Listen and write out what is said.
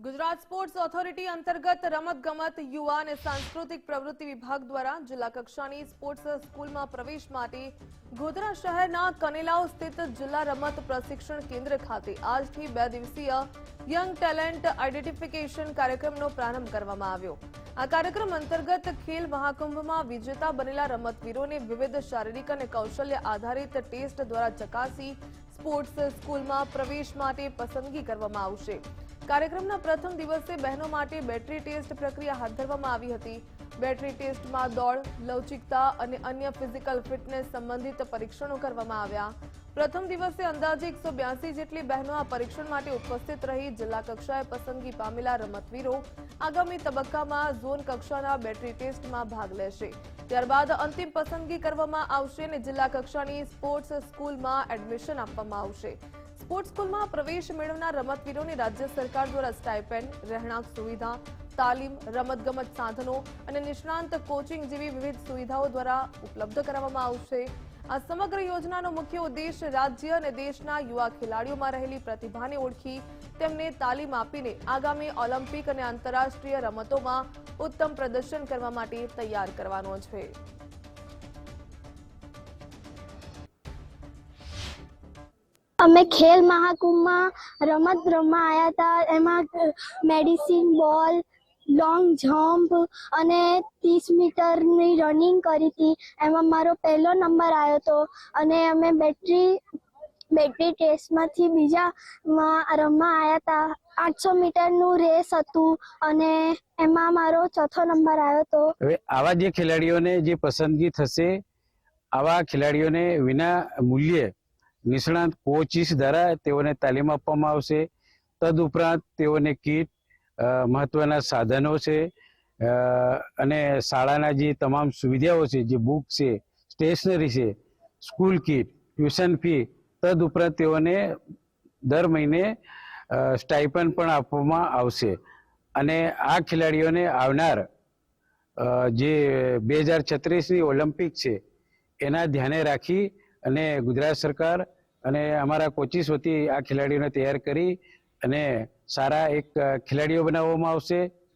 Gujarat sports authority અંતર્ગત રમતગમત યુવા અને સાંસ્કૃતિક પ્રવૃત્તિ વિભાગ દ્વારા જિલ્લા કક્ષાની સ્પોર્ટ્સ સ્કૂલમાં પ્રવેશ માટે ગોધરા શહેરના કનેલાવ સ્થિત જિલ્લા રમત પ્રશિક્ષણ કેન્દ્ર ખાતે આજથી 2 દિવસીય યંગ ટેલેન્ટ આઇડેન્ટિફિકેશન કાર્યક્રમનો પ્રારંભ કરવામાં આવ્યો। આ કાર્યક્રમ અંતર્ગત ખેલ મહાકુંભમાં વિજેતા બનેલા રમતવીરોને વિવિધ શારીરિક અને કૌશલ્ય આધારિત ટેસ્ટ દ્વારા ચકાસી સ્પોર્ટ્સ સ્કૂલમાં પ્રવેશ માટે પસંદગી કરવામાં આવશે। कार्यक्रमના પ્રથમ દિવસે બહેનો માટે બેટરી ટેસ્ટ પ્રક્રિયા હાથ ધરવામાં આવી હતી। બેટરી ટેસ્ટમાં દોડ, લવચિકતા અને અન્ય ફિઝિકલ ફિટનેસ સંબંધિત પરીક્ષણો કરવામાં આવ્યા। પ્રથમ દિવસે અંદાજે 182 જેટલી બહેનો આ પરીક્ષણ માટે ઉપસ્થિત રહી જિલ્લા કક્ષાએ પસંદગી પામેલા રમતવીરો આગામી તબક્કામાં ઝોન કક્ષાના બેટરી ટેસ્ટમાં ભાગ લેશે। ત્યારબાદ અંતિમ પસંદગી કરવામાં આવશે અને જિલ્લા કક્ષાની સ્પોર્ટ્સ સ્કૂલમાં એડમિશન આપવામાં આવશે। स्पोर्ट्स स्कूल में प्रवेश मेळवनार रमतवीरों ने राज्य सरकार द्वारा स्टाइपेंड, रहणांक सुविधा, तालीम, रमतगमत साधनों और निष्णांत कोचिंग जेवी विविध सुविधाओं द्वारा उपलब्ध कराववामां आवशे। आ समग्र योजनानो मुख्य उद्देश्य राज्य और देशना युवा खिलाड़ीओं में रहेली प्रतिभाने ओळखी तेमने तालीम आपीने आगामी ओलंपिक और आंतरराष्ट्रीय रमतों में उत्तम प्रदर्शन करवा माटे तैयार करवानो छे। અમે ખેલ મહાકુંભમાં રમત રમવા આવ્યા હતા। એમાં મેડિસિન બોલ, લોંગ જમ્પ અને 30 મીટરની રનિંગ કરી હતી। એમાં મારો પહેલો નંબર આવ્યો હતો અને અમે બેટરી ટેસ્ટમાંથી બીજામાં રમવા આવ્યા હતા। 800 મીટરનું રેસ હતું અને એમાં મારો ચોથો નંબર આવ્યો હતો। હવે આવા જે ખેલાડીઓને જે પસંદગી થશે, આવા ખેલાડીઓને વિના મૂલ્યે નિષ્ણાંત કોચિસ દ્વારા તેઓને તાલીમ આપવામાં આવશે। તદુપરાંત તેઓને કીટ, મહત્વના સાધનો છે અને શાળાના જે તમામ સુવિધાઓ છે, જે બુક છે, સ્ટેશનરી છે, સ્કૂલ કીટ, ટ્યુશન ફી, તદુપરાંત તેઓને દર મહિને સ્ટાઇપન્ડ પણ આપવામાં આવશે। અને આ ખેલાડીઓને આવનાર જે 2036ની ઓલિમ્પિક છે એના ધ્યાને રાખી અને ગુજરાત સરકાર અને અમારા કોચિસ વતી આ ખેલાડીઓને તૈયાર કરી અને સારા એક ખેલાડીઓ બનાવવામાં આવશે।